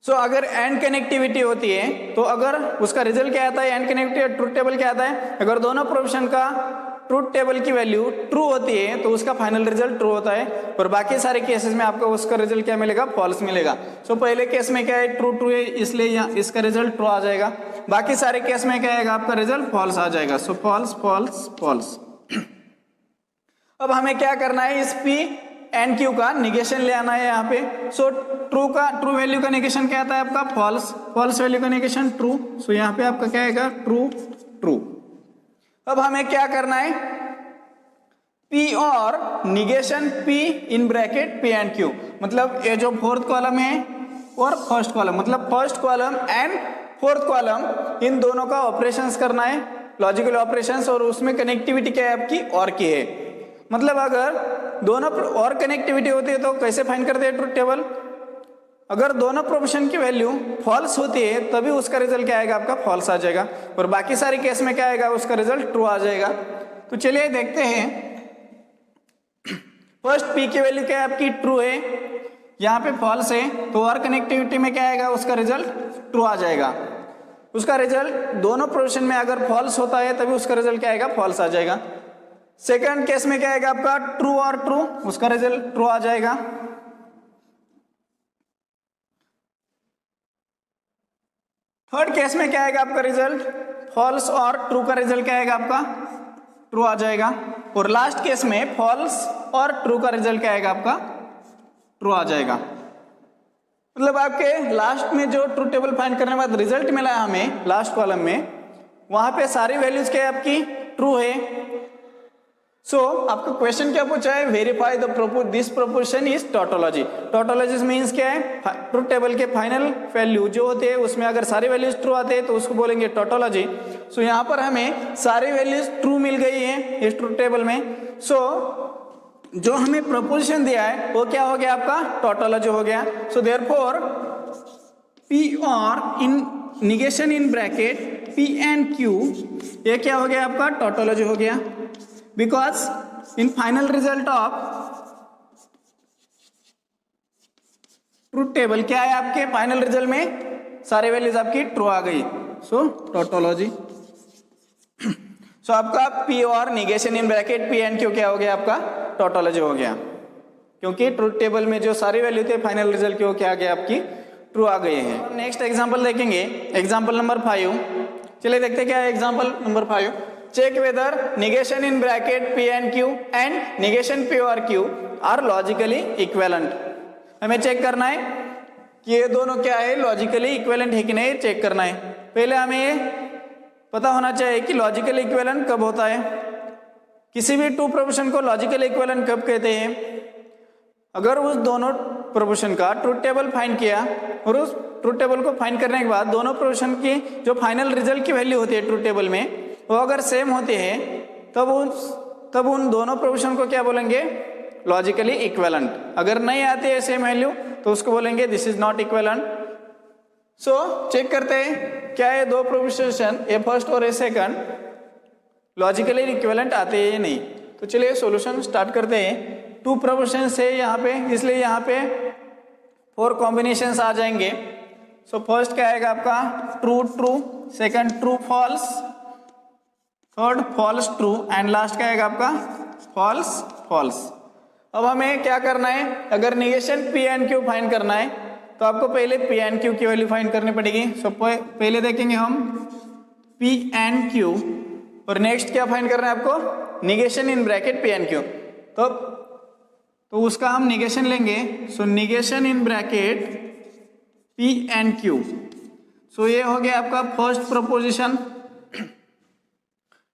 S1: सो अगर एंड कनेक्टिविटी होती है तो अगर उसका रिजल्ट क्या आता है, एंड कनेक्टिविटी ट्रूथ टेबल क्या आता है, अगर दोनों प्रोपोर्शन का ट्रूथ टेबल की वैल्यू ट्रू होती है तो उसका फाइनल रिजल्ट ट्रू होता है, और बाकी सारे केसेस में आपको उसका रिजल्ट क्या मिलेगा, फॉल्स मिलेगा। सो पहले केस में क्या है, ट्रू ट्रू है, इसलिए यहाँ इसका रिजल्ट ट्रू आ जाएगा। बाकी सारे केस में क्या आएगा, आपका रिजल्ट फॉल्स आ जाएगा। सो फॉल्स फॉल्स फॉल्स। अब हमें क्या करना है, इस P एंड Q का निगेशन ले आना है यहाँ पे। सो ट्रू वैल्यू का निगेशन क्या आता है आपका, फॉल्स, फॉल्स वैल्यू का निगेशन ट्रू। सो यहाँ पे आपका क्या आएगा, ट्रू ट्रू। अब हमें क्या करना है, P और negation P in bracket P and Q, मतलब ये जो फोर्थ कॉलम है और फर्स्ट कॉलम, मतलब first column and fourth column, इन दोनों का ऑपरेशंस करना है, लॉजिकल ऑपरेशंस, और उसमें कनेक्टिविटी क्या है आपकी, और की है। मतलब अगर दोनों और कनेक्टिविटी होती है तो कैसे फाइंड करते हैं ट्रूथ टेबल, अगर दोनों प्रोपोर्शन की वैल्यू फॉल्स होती है तभी उसका रिजल्ट क्या आएगा, आपका फॉल्स आ जाएगा, और बाकी सारे केस में क्या आएगा, उसका रिजल्ट ट्रू आ जाएगा। तो चलिए देखते हैं, फर्स्ट P की वैल्यू क्या है आपकी, ट्रू है, यहाँ पे फॉल्स है, तो और कनेक्टिविटी में क्या आएगा, उसका रिजल्ट ट्रू आ जाएगा। उसका रिजल्ट दोनों प्रोपोर्शन में अगर फॉल्स होता है तभी उसका रिजल्ट क्या आएगा, फॉल्स आ जाएगा। सेकंड केस में क्या आएगा आपका, ट्रू और ट्रू, उसका रिजल्ट ट्रू आ जाएगा। थर्ड केस में क्या आएगा आपका रिजल्ट, फॉल्स और ट्रू का रिजल्ट क्या आएगा आपका, ट्रू आ जाएगा। और लास्ट केस में फॉल्स और ट्रू का रिजल्ट क्या आएगा आपका, ट्रू आ जाएगा। मतलब आपके लास्ट में जो ट्रू टेबल फाइंड करने के बाद रिजल्ट मिला है हमें लास्ट कॉलम में, वहां पे सारी वैल्यूज क्या है आपकी, ट्रू है। सो आपका क्वेश्चन क्या पूछा है, verify this proportion is tautology. Tautology means क्या है, ट्रूथ टेबल के फाइनल वैल्यू जो होते हैं उसमें अगर सारे वैल्यूज ट्रू आते हैं तो उसको बोलेंगे टोटोलॉजी। सो यहाँ पर हमें सारी वैल्यूज ट्रू मिल गई है इस ट्रूथ टेबल में। सो जो हमें प्रोपोर्शन दिया है वो क्या हो गया आपका, टोटोलॉजी हो गया। सो देयरफॉर P और इन negation in bracket P and Q, ये क्या हो गया आपका, टोटोलॉजी हो गया। Because in final result of truth table क्या है आपके, फाइनल रिजल्ट में सारे वैल्यूज आपकी ट्रू आ गई। सो टोटोलॉजी। सो आपका P और negation in bracket P and Q क्या हो गया आपका, टोटोलॉजी हो गया, क्योंकि ट्रूथ टेबल में जो सारे वैल्यू थे फाइनल रिजल्ट की क्या आ गया आपकी, ट्रू आ गए हैं। नेक्स्ट एग्जांपल देखेंगे, एग्जांपल नंबर 5। चलिए देखते क्या है example number 5। Check whether negation in bracket P and Q and negation P और Q आर लॉजिकली इक्विवेलेंट। हमें चेक करना है कि ये दोनों क्या है, लॉजिकली इक्विवेलेंट है कि नहीं, चेक करना है। पहले हमें पता होना चाहिए कि लॉजिकली इक्विवेलेंट कब होता है, किसी भी टू प्रोपोर्शन को लॉजिकली इक्विवेलेंट कब कहते हैं, अगर उस दोनों प्रोपोर्शन का ट्रूथ टेबल फाइंड किया और उस ट्रूथ टेबल को फाइंड करने के बाद दोनों प्रोपोर्शन की जो फाइनल रिजल्ट की वैल्यू होती है ट्रूथ टेबल में वो अगर सेम होते हैं तब उन दोनों प्रोपोर्शन को क्या बोलेंगे, लॉजिकली इक्विवेलेंट। अगर नहीं आते हैं सेम वैल्यू तो उसको बोलेंगे this is not equivalent. So check करते हैं क्या ये दो प्रोपोर्शन, ए फर्स्ट और ए सेकंड, लॉजिकली इक्विवेलेंट आते हैं या नहीं। तो चलिए सॉल्यूशन स्टार्ट करते हैं। टू प्रोपोर्शन है यहाँ पे, इसलिए यहाँ पे 4 कॉम्बिनेशंस आ जाएंगे। सो फर्स्ट क्या आएगा आपका, true true, second true false, third false true and last क्या आएगा आपका, फॉल्स फॉल्स। अब हमें क्या करना है, अगर negation P and Q find करना है तो आपको पहले P एंड Q की वैल्यू फाइंड करनी पड़ेगी। सो पहले देखेंगे हम P एंड Q, और नेक्स्ट क्या फाइंड करना है आपको, negation in bracket P and Q। तो उसका हम निगेशन लेंगे। So negation in bracket P and Q। So ये हो गया आपका फर्स्ट प्रोपोजिशन।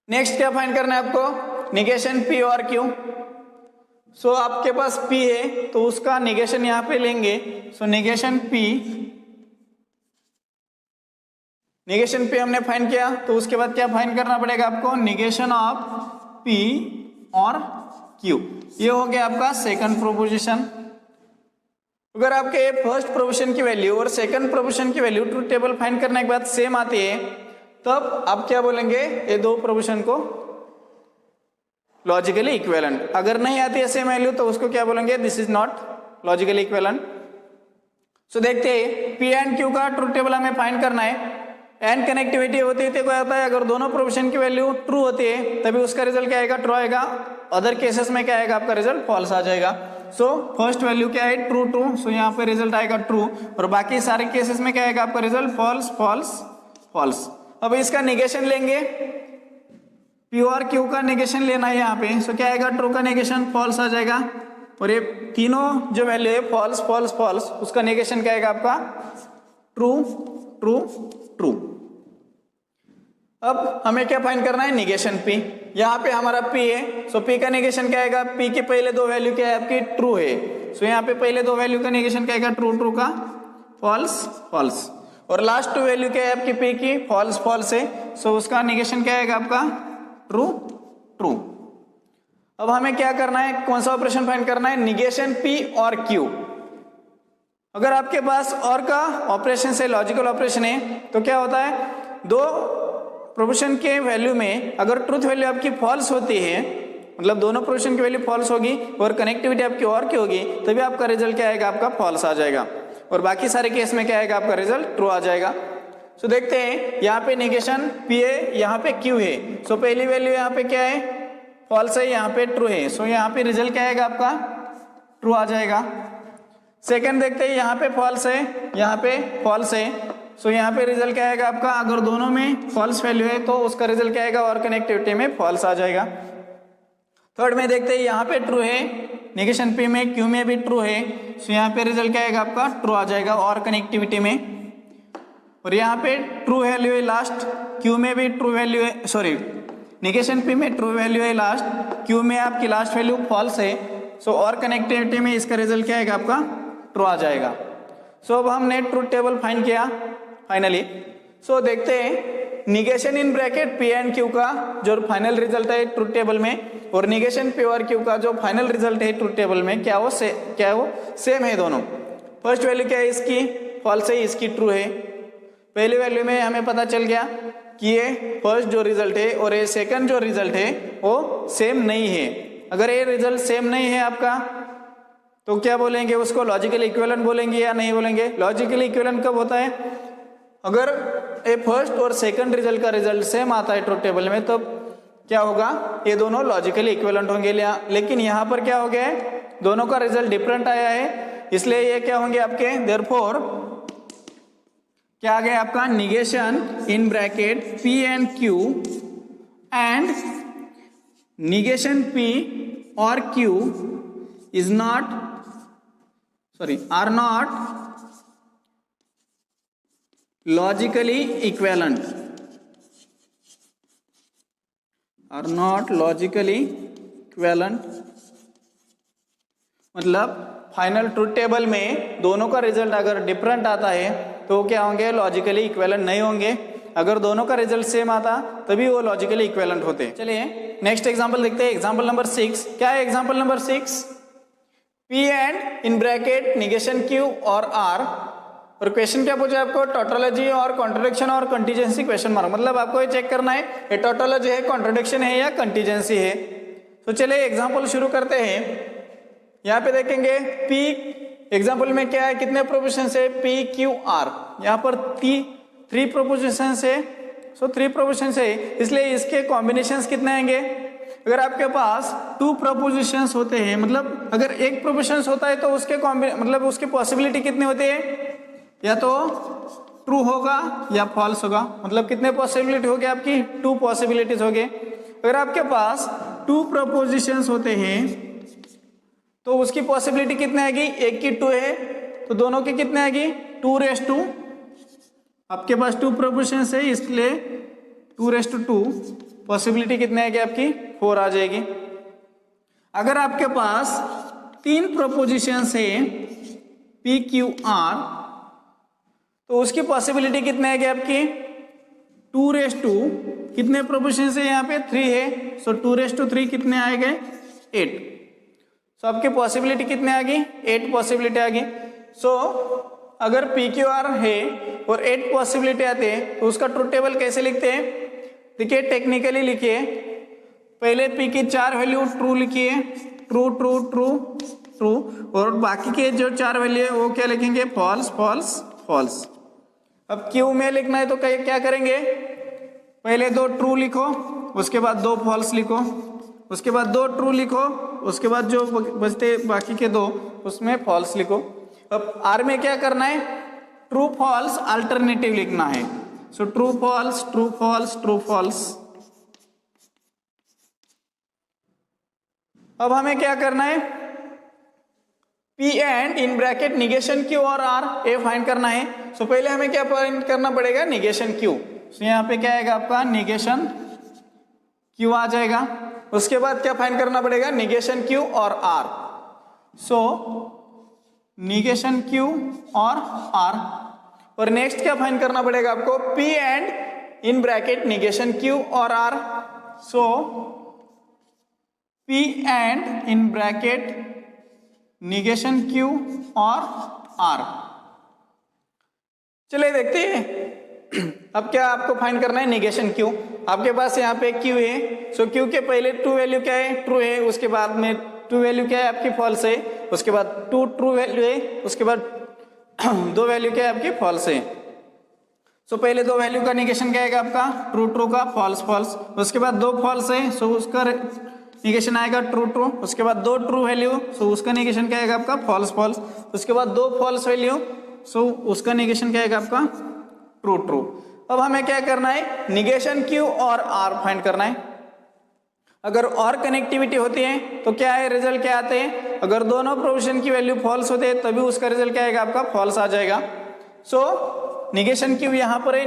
S1: नेक्स्ट क्या फाइंड करना है आपको, निगेशन P और Q। सो आपके पास P है तो उसका निगेशन यहाँ पे लेंगे। सो निगेशन P हमने फाइंड किया, तो उसके बाद क्या फाइंड करना पड़ेगा आपको, निगेशन ऑफ P और Q। ये हो गया आपका सेकंड प्रोपोजिशन। अगर आपके फर्स्ट प्रोपोजिशन की वैल्यू और सेकंड प्रोपोजिशन की वैल्यू ट्रूथ टेबल फाइंड करने के बाद सेम आती है तब आप क्या बोलेंगे, ये दो प्रोपोर्शन को लॉजिकली इक्विवेलेंट। अगर नहीं आती है सेम वैल्यू तो उसको क्या बोलेंगे, this is not logically equivalent. So देखते हैं P एंड Q का ट्रूथ टेबल हमें फाइंड करना है। एंड कनेक्टिविटी होती है तो क्या होता है, अगर दोनों प्रोपोर्शन की वैल्यू ट्रू होती है तभी उसका रिजल्ट क्या आएगा, ट्रू आएगा। अदर केसेस में क्या आएगा, आपका रिजल्ट फॉल्स आ जाएगा। सो फर्स्ट वैल्यू क्या है, ट्रू ट्रू, सो यहाँ पे रिजल्ट आएगा ट्रू, और बाकी सारे केसेस में क्या आएगा आपका रिजल्ट फॉल्स फॉल्स फॉल्स। अब इसका निगेशन लेंगे, पी और क्यू का निगेशन लेना है यहाँ पे, सो क्या आएगा, ट्रू का निगेशन फॉल्स आ जाएगा, और ये तीनों जो वैल्यू है फॉल्स फॉल्स फॉल्स, उसका निगेशन क्या आएगा आपका, ट्रू ट्रू ट्रू। अब हमें क्या फाइंड करना है, निगेशन पी। यहाँ पे हमारा पी है, सो पी का निगेशन क्या आएगा, पी के पहले दो वैल्यू क्या है आपकी, ट्रू है, सो यहाँ पे पहले दो वैल्यू का निगेशन क्या आएगा, ट्रू ट्रू का फॉल्स फॉल्स, और लास्ट टू वैल्यू क्या है आपकी पी की, फॉल्स फॉल्स है, सो उसका निगेशन क्या आएगा आपका, ट्रू ट्रू। अब हमें क्या करना है, कौन सा ऑपरेशन फाइंड करना है, निगेशन पी और क्यू। अगर आपके पास और का ऑपरेशन से लॉजिकल ऑपरेशन है तो क्या होता है, दो प्रोपोर्शन के वैल्यू में अगर ट्रूथ वैल्यू आपकी फॉल्स होती है, मतलब दोनों प्रोपोर्शन की वैल्यू फॉल्स होगी और कनेक्टिविटी आपकी और की होगी, तभी आपका रिजल्ट क्या आएगा, आपका फॉल्स आ जाएगा, और बाकी सारे केस में क्या आएगा, आपका रिजल्ट ट्रू आ जाएगा। सो देखते हैं, यहाँ पे निगेशन पी है, यहाँ पे क्यू है, सो पहली वैल्यू यहाँ पे क्या है, फॉल्स है, यहाँ पे ट्रू है, सो यहाँ पे रिजल्ट क्या आएगा आपका, ट्रू आ जाएगा। सेकंड देखते हैं, यहाँ पे फॉल्स है, यहाँ पे फॉल्स है, सो यहाँ पे रिजल्ट क्या आएगा आपका, अगर दोनों में फॉल्स वैल्यू है तो उसका रिजल्ट क्या आएगा, और कनेक्टिविटी में फॉल्स आ जाएगा। थर्ड में देखते हैं, यहाँ पे ट्रू है, निगेशन पी में क्यू में भी ट्रू है, सो यहाँ पे रिजल्ट क्या आएगा आपका, ट्रू आ जाएगा और कनेक्टिविटी में। और यहाँ पे ट्रू वैल्यू है लास्ट, क्यू में भी ट्रू वैल्यू है, सॉरी निगेशन पी में ट्रू वैल्यू है लास्ट, क्यू में आपकी लास्ट वैल्यू फॉल्स है, सो और कनेक्टिविटी में इसका रिजल्ट क्या आएगा आपका, ट्रू आ जाएगा। सो अब हमने ट्रूथ टेबल फाइंड किया फाइनली। सो देखते हैं negation in bracket P and Q का जो फाइनल रिजल्ट है ट्रूथ टेबल में, और निगेशन पी और क्यू का जो फाइनल रिजल्ट है ट्रूथ टेबल में, क्या वो सेम है दोनों। फर्स्ट वैल्यू क्या है इसकी, फॉल्स है, इसकी ट्रू है। पहली वैल्यू में हमें पता चल गया कि ये फर्स्ट जो रिजल्ट है और ये सेकंड जो रिजल्ट है वो सेम नहीं है। अगर ये रिजल्ट सेम नहीं है आपका तो क्या बोलेंगे, उसको लॉजिकली इक्विवेलेंट बोलेंगे या नहीं बोलेंगे। लॉजिकली इक्विवेलेंट कब होता है, अगर ये फर्स्ट और सेकंड रिजल्ट का रिजल्ट सेम आता है ट्रूथ टेबल में, तब क्या होगा, ये दोनों लॉजिकली इक्विवेलेंट होंगे। लेकिन यहाँ पर क्या हो गया है, दोनों का रिजल्ट डिफरेंट आया है, इसलिए ये क्या होंगे आपके, देयरफॉर क्या आ गया आपका, negation in bracket P and Q and negation P और Q is not, sorry, are not logically equivalent, are not logically equivalent। मतलब फाइनल ट्रूथ टेबल में दोनों का रिजल्ट अगर डिफरेंट आता है तो क्या होंगे, लॉजिकली इक्विवेलेंट नहीं होंगे। अगर दोनों का रिजल्ट सेम आता तभी वो लॉजिकली इक्विवेलेंट होते। चलिए नेक्स्ट एग्जांपल देखते हैं, एग्जांपल नंबर 6। क्या है example number 6, P and in bracket negation Q और R, और क्वेश्चन क्या पूछा आपको, टोटोलॉजी और कॉन्ट्रडिक्शन और कंटीजेंसी क्वेश्चन मार्क। मतलब आपको ये चेक करना है ये टोटोलॉजी है, कॉन्ट्रडिक्शन है या कंटीजेंसी है। तो चलिए एग्जांपल शुरू करते हैं। यहाँ पे देखेंगे P एग्जांपल में क्या है, कितने प्रोपोजिशन है, P Q R। यहाँ पर 3 प्रोपोजिशन है, सो 3 प्रोपोजिशन है, इसलिए इसके कॉम्बिनेशंस कितने आएंगे। अगर आपके पास 2 प्रोपोजिशंस होते हैं, मतलब अगर एक प्रोपोजिशंस होता है तो उसके मतलब उसकी पॉसिबिलिटी कितनी होती है, या तो ट्रू होगा या फॉल्स होगा। मतलब कितने पॉसिबिलिटी होगी आपकी, 2 पॉसिबिलिटीज होगी। अगर आपके पास 2 प्रोपोजिशंस होते हैं तो उसकी पॉसिबिलिटी कितनी आएगी, एक की 2 है तो दोनों की कितने आएगी, 2⁻²। आपके पास 2 प्रोपोजिशंस है इसलिए 2⁻², पॉसिबिलिटी कितने आएगी आपकी, 4 आ जाएगी। अगर आपके पास 3 प्रोपोजिशंस है P Q R तो उसकी पॉसिबिलिटी कितने आएगी आपकी, 2⁻²। कितने प्रोपोजिशंस है यहाँ पे, 3 है, सो 2⁻³ कितने आ गए, 8। सो आपकी पॉसिबिलिटी कितने आ गई, 8 पॉसिबिलिटी आ गई। सो अगर P Q R है और 8 पॉसिबिलिटी आते हैं तो उसका ट्रूथ टेबल कैसे लिखते हैं, देखिए टेक्निकली लिखिए। पहले P की 4 वैल्यू ट्रू लिखिए, ट्रू ट्रू ट्रू ट्रू, और बाकी के जो 4 वैल्यू है वो क्या लिखेंगे, फॉल्स फॉल्स फॉल्स। अब क्यू में लिखना है तो क्या करेंगे, पहले 2 ट्रू लिखो, उसके बाद 2 फॉल्स लिखो, उसके बाद 2 ट्रू लिखो, उसके बाद जो बचते बाकी के 2 उसमें फॉल्स लिखो। अब आर में क्या करना है, ट्रू फॉल्स अल्टरनेटिव लिखना है। So true false true false true false. अब हमें क्या करना है, P and in bracket negation Q और R ए फाइंड करना है। सो पहले हमें क्या फाइंड करना पड़ेगा, निगेशन Q। सो यहाँ पे क्या आएगा आपका, निगेशन Q आ जाएगा। उसके बाद क्या फाइंड करना पड़ेगा, निगेशन Q और R। सो निगेशन Q और R। और नेक्स्ट क्या फाइंड करना पड़ेगा आपको, P and in bracket negation Q और R। So P and in bracket negation Q और R। चलिए देखते हैं अब क्या आपको फाइंड करना है, निगेशन Q। आपके पास यहाँ पे Q है, सो Q के पहले ट्रू वैल्यू क्या है, ट्रू है, उसके बाद में ट्रू वैल्यू क्या है आपकी, फॉल्स है, उसके बाद 2 ट्रू वैल्यू है, उसके बाद 2 वैल्यू क्या है आपकी, फॉल्स है। सो पहले 2 वैल्यू का निगेशन क्या आएगा आपका, ट्रू ट्रू का, फॉल्स फॉल्स। उसके बाद 2 फॉल्स है, सो उसका निगेशन आएगा ट्रू ट्रू। उसके बाद 2 ट्रू वैल्यू, सो उसका निगेशन क्या आएगा आपका, फॉल्स फॉल्स। उसके बाद 2 फॉल्स वैल्यू, सो उसका निगेशन क्या आएगा आपका, ट्रू ट्रू। अब हमें क्या करना है, निगेशन Q और R फाइंड करना है। अगर और कनेक्टिविटी होती है तो क्या है, रिजल्ट क्या आते हैं, अगर दोनों प्रोविजन की वैल्यू फॉल्स होते हैं तभी उसका रिजल्ट क्या आएगा आपका, फॉल्स आ जाएगा। सो निगेशन Q यहाँ पर है,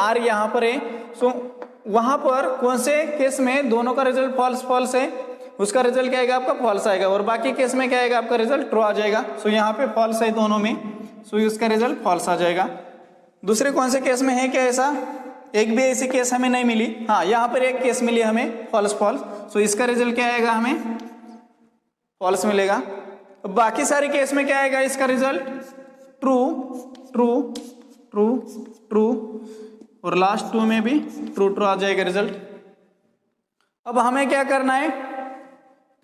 S1: R यहाँ पर है। सो वहां पर कौन से केस में दोनों का रिजल्ट फॉल्स फॉल्स है, उसका रिजल्ट क्या आएगा आपका, फॉल्स आएगा। और बाकी केस में क्या आएगा आपका, रिजल्ट ट्रू आ जाएगा। सो यहाँ पे फॉल्स है दोनों में, सो उसका रिजल्ट फॉल्स आ जाएगा। दूसरे कौन से केस में है क्या ऐसा, एक भी ऐसी केस हमें नहीं मिली। हाँ, यहाँ पर एक केस मिली हमें, फॉल्स फॉल्स। सो इसका रिजल्ट क्या आएगा, हमें फॉल्स मिलेगा। बाकी सारे केस में क्या आएगा इसका result, true true true true, और लास्ट 2 में भी ट्रू ट्रू आ जाएगा रिजल्ट। अब हमें क्या करना है,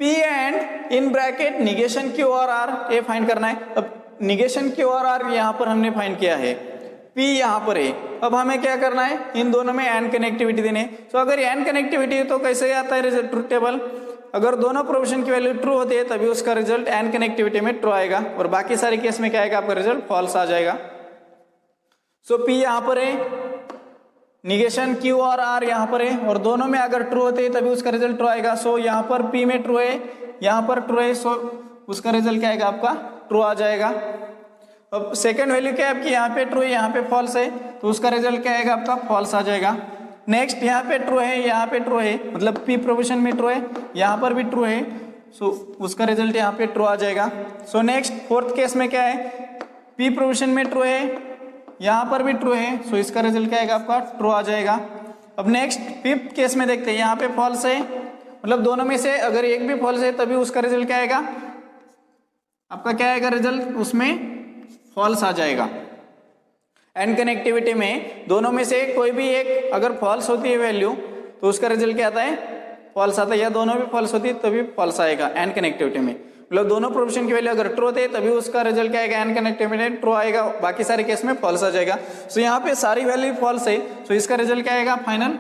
S1: P and in bracket negation Q और R ये फाइंड करना है। अब निगेशन Q और R यहाँ पर हमने फाइंड किया है, P यहाँ पर है। अब हमें क्या करना है, इन दोनों में एंड कनेक्टिविटी देने। तो अगर एंड कनेक्टिविटी है तो कैसे आता है रिजल्ट, ट्रू टेबल। अगर दोनों प्रोविजन की वैल्यू ट्रू होती है तभी उसका रिजल्ट एंड कनेक्टिविटी में ट्रू आएगा, और बाकी सारे केस में क्या आएगा आपका रिजल्ट फॉल्स आ जाएगा। सो P यहाँ पर है, निगेशन Q और R यहाँ पर है, और दोनों में अगर ट्रू होते हैं तभी उसका रिजल्ट ट्रू आएगा। सो यहाँ पर P में ट्रू है, यहाँ पर ट्रू है, सो उसका रिजल्ट क्या आएगा आपका, ट्रू आ जाएगा। अब सेकंड वैल्यू क्या है आपकी, यहाँ पे ट्रू है, यहाँ पे फॉल्स है, तो उसका रिजल्ट क्या आएगा आपका, फॉल्स आ जाएगा। नेक्स्ट यहाँ पे ट्रू है, यहाँ पे ट्रू है, मतलब P प्रोविजन में ट्रू है, यहाँ पर भी ट्रू है, सो उसका रिजल्ट यहाँ पे ट्रू आ जाएगा। सो नेक्स्ट फोर्थ केस में क्या है, P प्रोविजन में ट्रू है, यहाँ पर भी ट्रू है, सो इसका रिजल्ट क्या आएगा आपका, ट्रू आ जाएगा। अब नेक्स्ट फिफ्थ केस में देखते हैं, यहाँ पे फॉल्स है, मतलब दोनों में से अगर एक भी फॉल्स है तभी उसका रिजल्ट क्या आएगा आपका, क्या आएगा रिजल्ट, उसमें फॉल्स आ जाएगा। एंड कनेक्टिविटी में दोनों में से कोई भी एक अगर फॉल्स होती है वैल्यू तो उसका रिजल्ट क्या आता है, फॉल्स आता है, या दोनों भी फॉल्स होती है तभी फॉल्स आएगा एंड कनेक्टिविटी में। मतलब दोनों प्रोविजन की वैल्यू अगर ट्रू होते हैं तभी उसका रिजल्ट क्या आएगा, एंड कनेक्टिविटी में ट्रू आएगा, बाकी सारे केस में फॉल्स आ जाएगा। सो यहाँ पे सारी वैल्यू फॉल्स है, सो इसका रिजल्ट क्या आएगा, फाइनल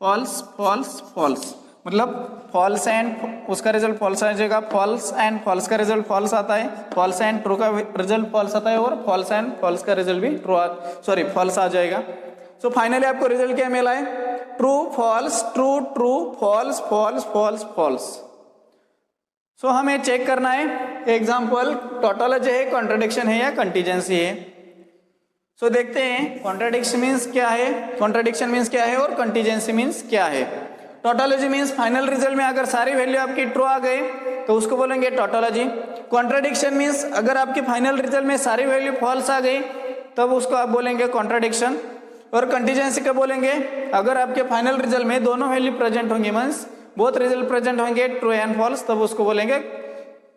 S1: फॉल्स फॉल्स फॉल्स, मतलब फॉल्स एंड उसका रिजल्ट फॉल्स आ जाएगा, फॉल्स एंड फॉल्स का रिजल्ट फॉल्स आता है, फॉल्स एंड ट्रू का रिजल्ट फॉल्स आता है, और फॉल्स एंड फॉल्स का रिजल्ट भी ट्रू फॉल्स आ जाएगा। सो फाइनली आपको रिजल्ट क्या मिला है, true false true true false false false false. So हमें चेक करना है एग्जाम्पल, टोटोलॉजी है, कॉन्ट्रडिक्शन है या कंटीजेंसी है। सो देखते हैं कॉन्ट्रडिक्शन मीन्स क्या है, कॉन्ट्रडिक्शन मीन्स क्या है, और कंटीजेंसी मीन्स क्या है। टोटोलॉजी मीन्स फाइनल रिजल्ट में अगर सारी वैल्यू आपकी ट्रू आ गई तो उसको बोलेंगे टोटोलॉजी। कॉन्ट्रडिक्शन मीन्स अगर आपकी फाइनल रिजल्ट में सारी वैल्यू फॉल्स आ गई तब उसको आप बोलेंगे कॉन्ट्रडिक्शन। और कंटीजेंसी का बोलेंगे अगर आपके फाइनल रिजल्ट में दोनों वैल्यू प्रेजेंट होंगे, मीन्स बोथ रिजल्ट प्रेजेंट होंगे ट्रू एंड फॉल्स, तब उसको बोलेंगे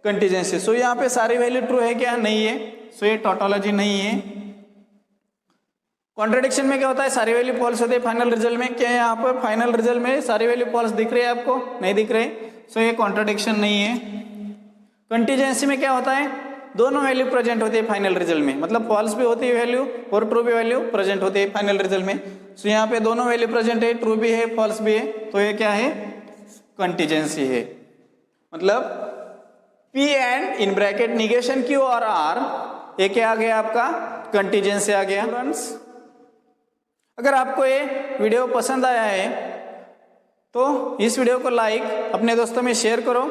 S1: कंटीजेंसी। सो यहाँ पे सारी वैल्यू ट्रू है क्या, नहीं है, सो ये टोटोलॉजी नहीं है। कॉन्ट्रडिक्शन में क्या होता है, सारी वैल्यू फॉल्स होती है फाइनल रिजल्ट में, क्या यहाँ पर फाइनल रिजल्ट में सारी वैल्यू फॉल्स दिख रही है आपको, नहीं दिख रहे, सो ये कॉन्ट्रडिक्शन नहीं है। कंटीजेंसी में क्या होता है, दोनों वैल्यू प्रेजेंट होती है फाइनल रिजल्ट में, मतलब फॉल्स भी होती है वैल्यू और ट्रू भी वैल्यू प्रेजेंट होती है फाइनल रिजल्ट में। सो यहाँ पे दोनों वैल्यू प्रेजेंट है, ट्रू भी है फॉल्स भी है, तो ये क्या है, कंटीजेंसी है। मतलब P and in bracket negation Q और R, ये क्या आ गया आपका, कंटीजेंसी आ गया। फ्रेंड्स अगर आपको ये वीडियो पसंद आया है तो इस वीडियो को लाइक, अपने दोस्तों में शेयर करो।